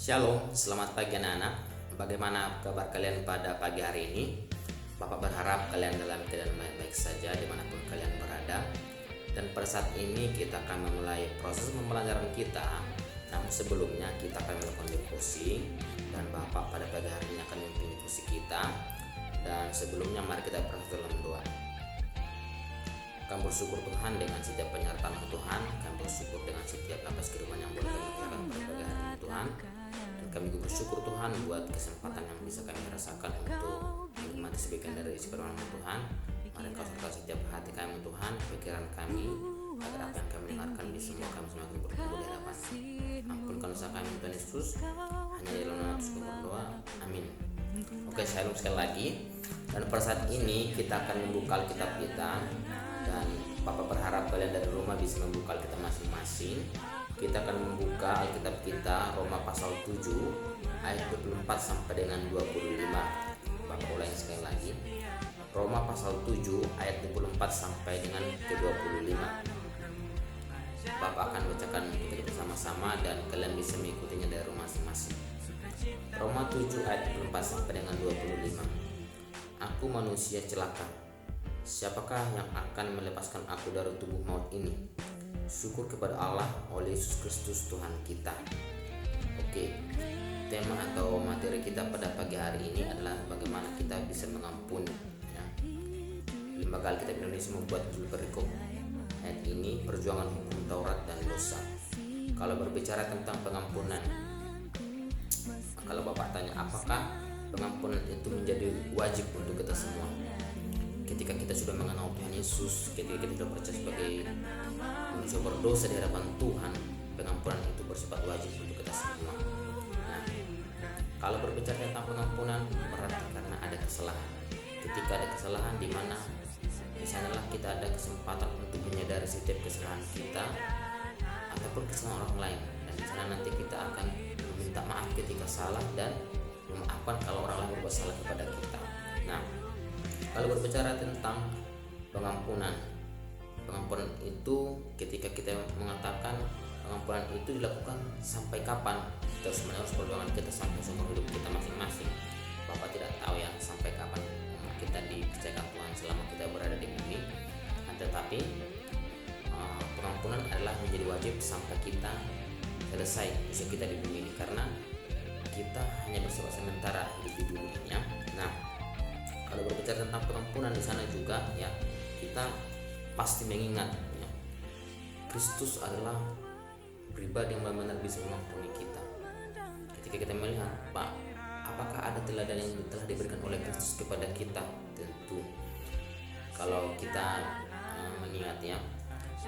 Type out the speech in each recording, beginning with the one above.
Shalom, selamat pagi anak-anak. Bagaimana kabar kalian pada pagi hari ini? Bapak berharap kalian dalam keadaan baik-baik saja dimanapun kalian berada. Dan pada saat ini kita akan memulai proses pembelajaran kita. Namun sebelumnya kita akan melakukan diskusi dan Bapak pada pagi hari ini akan memimpin diskusi kita. Dan sebelumnya mari kita berdoa dalam doa. Kami bersyukur Tuhan dengan setiap penyertaan Tuhan. Kami bersyukur dengan setiap napas kehidupan yang boleh kami kerjakan pada pagi hari ini Tuhan. Dan kami juga bersyukur Tuhan buat kesempatan yang bisa kami rasakan untuk menikmati sebagian dari isi firman Tuhan. Mari Kau sertai setiap hati kami Tuhan, pikiran kami, agar apa yang kami dengarkan di semua kami semakin bertumbuh di hadapan. Ampunkan dosa kami Tuhan Yesus. Hanya di dalam nama Yesus kami berdoa. Amin. Oke, shalom sekali lagi. Dan pada saat ini kita akan membuka Alkitab kita. Dan Bapak berharap kalian dari rumah bisa membuka Alkitab masing-masing. Kita akan membuka Alkitab kita Roma pasal 7 ayat 24 sampai dengan 25. Bapak ulangi sekali lagi. Roma pasal 7 ayat 24 sampai dengan ke-25. Bapak akan bacakan untuk kita bersama-sama dan kalian bisa mengikutinya dari rumah masing-masing. Roma 7 ayat 24 sampai dengan 25. Aku manusia celaka. Siapakah yang akan melepaskan aku dari tubuh maut ini? Syukur kepada Allah oleh Yesus Kristus Tuhan kita. Oke, tema atau materi kita pada pagi hari ini adalah bagaimana kita bisa mengampuni. Lembaga Alkitab Indonesia membuat judul perikop ayat ini, perjuangan hukum Taurat dan dosa. Kalau berbicara tentang pengampunan, kalau Bapak tanya apakah pengampunan itu menjadi wajib untuk kita semua? Ketika kita sudah mengenal Tuhan Yesus, ketika kita sudah percaya sebagai manusia berdosa di hadapan Tuhan, pengampunan itu bersifat wajib untuk kita semua. Nah, kalau berbicara tentang pengampunan berarti karena ada kesalahan. Ketika ada kesalahan di mana di sanalah kita ada kesempatan untuk menyadari setiap kesalahan kita ataupun kesalahan orang lain, dan di sana nanti kita akan meminta maaf ketika salah dan memaafkan kalau orang lain berbuat salah kepada kita. Nah, kalau berbicara tentang pengampunan itu ketika kita mengatakan pengampunan itu dilakukan sampai kapan, terus menerus perjuangan kita sampai seumur hidup kita masing-masing. Bapak tidak tahu ya sampai kapan kita dipercayakan Tuhan selama kita berada di bumi, tetapi pengampunan adalah menjadi wajib sampai kita selesai usia kita di bumi ini, karena kita hanya bersifat sementara hidup di bumi ini ya. Nah, kalau berbicara tentang pengampunan di sana juga ya, kita pasti mengingat ya, Kristus adalah pribadi yang benar-benar bisa mengampuni kita. Ketika kita melihat, Pak, apakah ada teladan yang telah diberikan oleh Kristus kepada kita? Tentu. Kalau kita mengingat ya,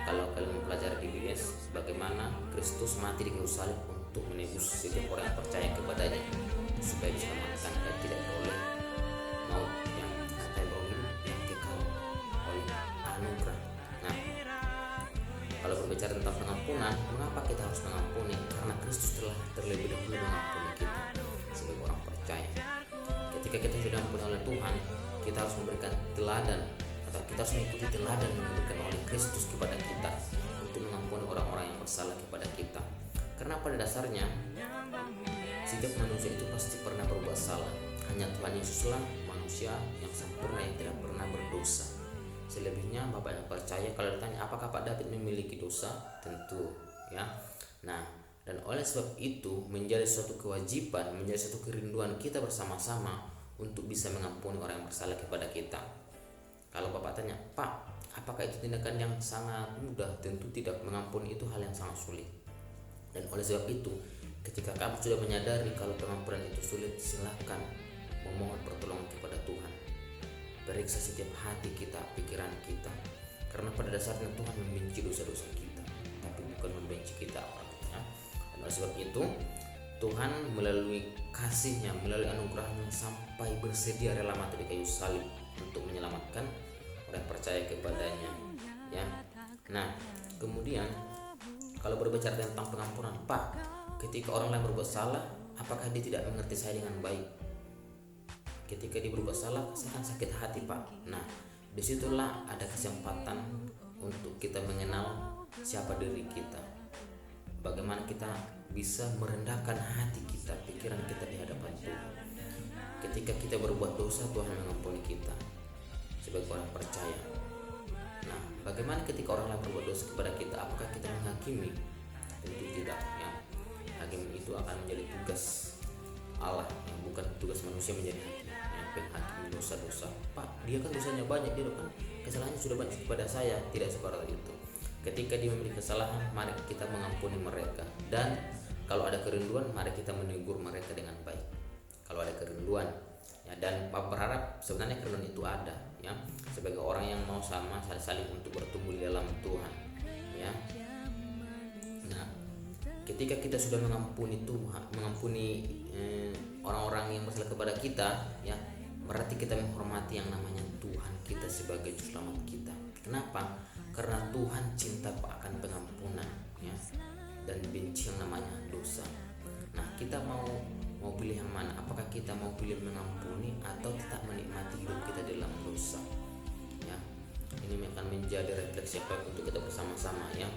kalau kalian mempelajari di BBS bagaimana Kristus mati di kayu salib untuk menebus setiap orang yang percaya kepadanya supaya diselamatkan dan tidak beroleh maut yang sampai berhidup yang kekal oleh anugerah. Nah, kalau berbicara tentang pengampunan, mengapa kita harus mengampuni? Karena Kristus telah terlebih dahulu mengampuni kita sebagai orang percaya. Ketika kita sudah diampuni oleh Tuhan, kita harus memberikan teladan atau kita harus mengikuti teladan yang diberikan oleh Kristus kepada kita untuk mengampuni orang-orang yang bersalah kepada kita. Karena pada dasarnya setiap manusia itu pasti pernah berbuat salah. Hanya Tuhan Yesuslah manusia yang sempurna yang tidak pernah berdosa. Selebihnya Bapak yang percaya, kalau ditanya apakah Pak David memiliki dosa, tentu ya. Nah, dan oleh sebab itu menjadi suatu kewajiban, menjadi suatu kerinduan kita bersama-sama untuk bisa mengampuni orang yang bersalah kepada kita. Kalau Bapak tanya, Pak, apakah itu tindakan yang sangat mudah? Tentu tidak. Mengampuni itu hal yang sangat sulit. Dan oleh sebab itu, ketika kamu sudah menyadari kalau pengampunan itu sulit, silakan memohon pertolongan kepada Tuhan. Periksa setiap hati kita, pikiran kita, karena pada dasarnya Tuhan membenci dosa-dosa kita, tapi bukan membenci kita orangnya. Dan oleh sebab itu, Tuhan melalui kasih-Nya, melalui anugerah-Nya sampai bersedia rela mati di kayu salib untuk menyelamatkan orang yang percaya kepadanya ya. Nah, kemudian kalau berbicara tentang pengampunan, Pak, ketika orang lain berbuat salah, apakah dia tidak mengerti saya dengan baik? Ketika dia berbuat salah, saya akan sakit hati, Pak. Nah, disitulah ada kesempatan untuk kita mengenal siapa diri kita. bagaimana kita bisa merendahkan hati kita, pikiran kita di hadapan Tuhan. Ketika kita berbuat dosa, Tuhan mengampuni kita sebagai orang percaya. Nah, bagaimana ketika orang lain berbuat dosa kepada kita? Apakah kita menghakimi? Tentu tidak. Ya, hakim itu akan menjadi tugas Allah, yang bukan tugas manusia menjadi hakim. Yang penghakimi dosa-dosa. Pak, dia kan dosanya banyak, dia kan kesalahannya sudah banyak kepada saya. Tidak seperti itu. Ketika dia memiliki kesalahan, mari kita mengampuni mereka. Dan kalau ada kerinduan, mari kita menegur mereka dengan baik. Kalau ada kerinduan, ya, dan Pak berharap sebenarnya kerinduan itu ada, ya, sebagai orang yang mau sama saling untuk bertumbuh di dalam Tuhan, ya. Nah, ketika kita sudah mengampuni Tuhan, mengampuni orang-orang yang bersalah kepada kita, ya, berarti kita menghormati yang namanya Tuhan kita sebagai juru selamat kita. Kenapa? Karena Tuhan cinta akan pengampunan, ya, dan benci yang namanya dosa. Nah, kita mau pilih yang mana? Apakah kita mau pilih mengampuni atau tetap menikmati hidup kita dalam dosa? Ya, ini akan menjadi refleksi untuk kita bersama-sama, ya.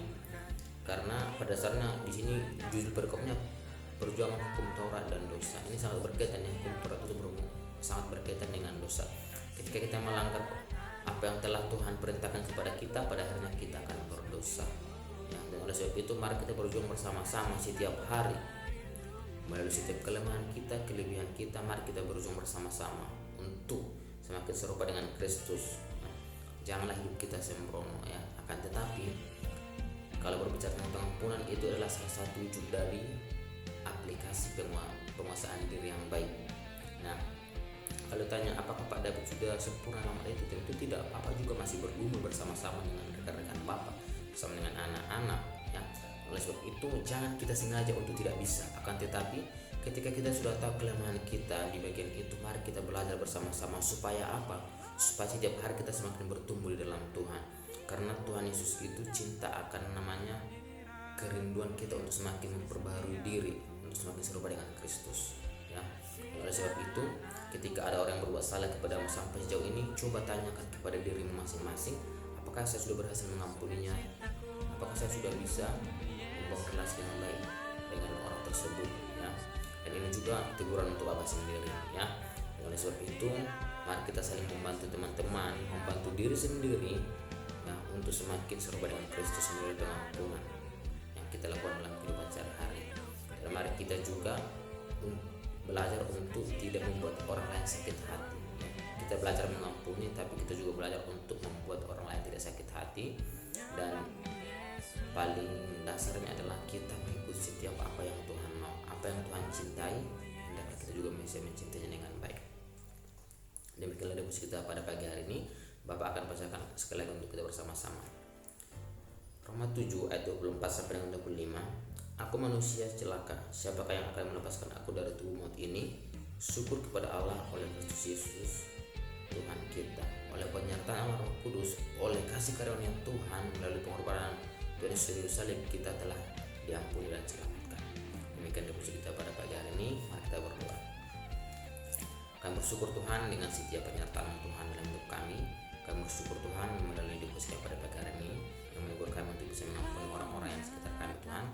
Karena pada dasarnya di sini judul perikopnya perjuangan hukum Taurat dan dosa. Ini sangat berkaitan, ya. Hukum Taurat itu sangat berkaitan dengan dosa. Ketika kita melanggar apa yang telah Tuhan perintahkan kepada kita, pada akhirnya kita akan berdosa. Ya, dan oleh sebab itu mari kita berjuang bersama-sama setiap hari. Melalui setiap kelemahan kita, kelebihan kita, mari kita berjuang bersama-sama untuk semakin serupa dengan Kristus. Janganlah hidup kita sembrono, ya. Akan tetapi kalau berbicara tentang pengampunan, itu adalah salah satu wujud dari aplikasi penguasaan diri yang baik. Nah, kalau tanya apakah Pak David sudah sempurna dalam hal itu, tentu tidak. Bapak juga masih bergumul bersama-sama dengan rekan-rekan Bapak, bersama dengan anak-anak, ya. Oleh sebab itu jangan kita sengaja untuk tidak bisa. Akan tetapi ketika kita sudah tahu kelemahan kita di bagian itu, mari kita belajar bersama-sama. Supaya apa? Supaya setiap hari kita semakin bertumbuh di dalam Tuhan. Karena Tuhan Yesus itu cinta akan namanya kerinduan kita untuk semakin memperbaharui diri, untuk semakin serupa dengan Kristus, ya. Oleh sebab itu ketika ada orang yang berbuat salah kepadamu sampai sejauh ini, coba tanyakan kepada dirimu masing-masing, apakah saya sudah berhasil mengampuninya? Apakah saya sudah bisa membangun relasi dengan baik dengan orang tersebut, ya. Dan ini juga teguran untuk Bapak sendiri, ya. Oleh sebab itu mari kita saling membantu teman-teman, membantu diri sendiri, ya, untuk semakin serupa dengan Kristus melalui pengampunan yang kita lakukan dalam kehidupan sehari-hari. Dan mari kita juga belajar untuk tidak membuat orang lain sakit hati, ya. Kita belajar mengampuni, tapi kita juga belajar untuk membuat orang lain tidak sakit hati. Dan paling dasarnya adalah kita mengikuti setiap apa yang Tuhan mau, apa yang Tuhan cintai, hendaknya kita juga bisa mencintainya dengan baik. Demikianlah devosi kita pada pagi hari ini. Bapak akan bacakan sekali lagi untuk kita bersama-sama. Roma 7 ayat 24 sampai dengan 25. Aku manusia celaka, siapakah yang akan melepaskan aku dari tubuh maut ini? Syukur kepada Allah oleh Kristus Yesus Tuhan kita, oleh penyertaan Allah Roh Kudus, oleh kasih karunia Tuhan melalui pengorbanan Tuhan Yesus salib, kita telah diampuni dan selamatkan. Demikian devosi kita pada pagi hari ini. Mari kita berdoa. Kami bersyukur Tuhan dengan setiap penyertaan Tuhan dalam hidup kami. Kami bersyukur Tuhan melalui devosi kita pada pagi hari ini yang menegur kami untuk bisa mengampuni orang-orang yang sekitar kami. Tuhan,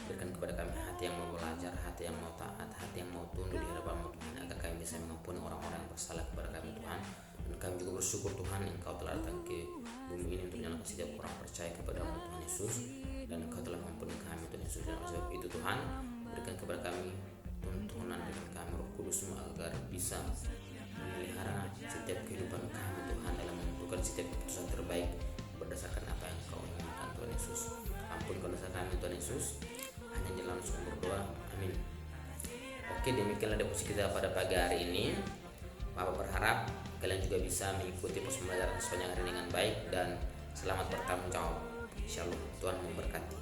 berikan kepada kami hati yang mau belajar, hati yang mau taat, hati yang mau tunduk di hadapan-Mu Tuhan, agar kami bisa mengampuni orang-orang yang bersalah kepada kami Tuhan. Dan kami juga bersyukur Tuhan Engkau telah datang ke bumi ini untuk menyelamatkan setiap orang percaya kepada-Mu Tuhan Yesus, dan Engkau telah mengampuni kami Tuhan Yesus. Dan oleh sebab itu Tuhan, berikan kepada kami tuntunan dengan kami Roh Kudus-Mu agar bisa memelihara setiap kehidupan kami Tuhan dalam menentukan setiap keputusan terbaik berdasarkan apa yang Kau inginkan Tuhan Yesus. Ampunkan dosa kami Tuhan Yesus, hanya jalan sumber berdoa, amin. Oke, demikianlah devosi kita pada pagi hari ini. Bapak berharap kalian juga bisa mengikuti pembelajaran sepanjang hari dengan baik dan selamat bertanggung jawab. Shalom, Tuhan memberkati.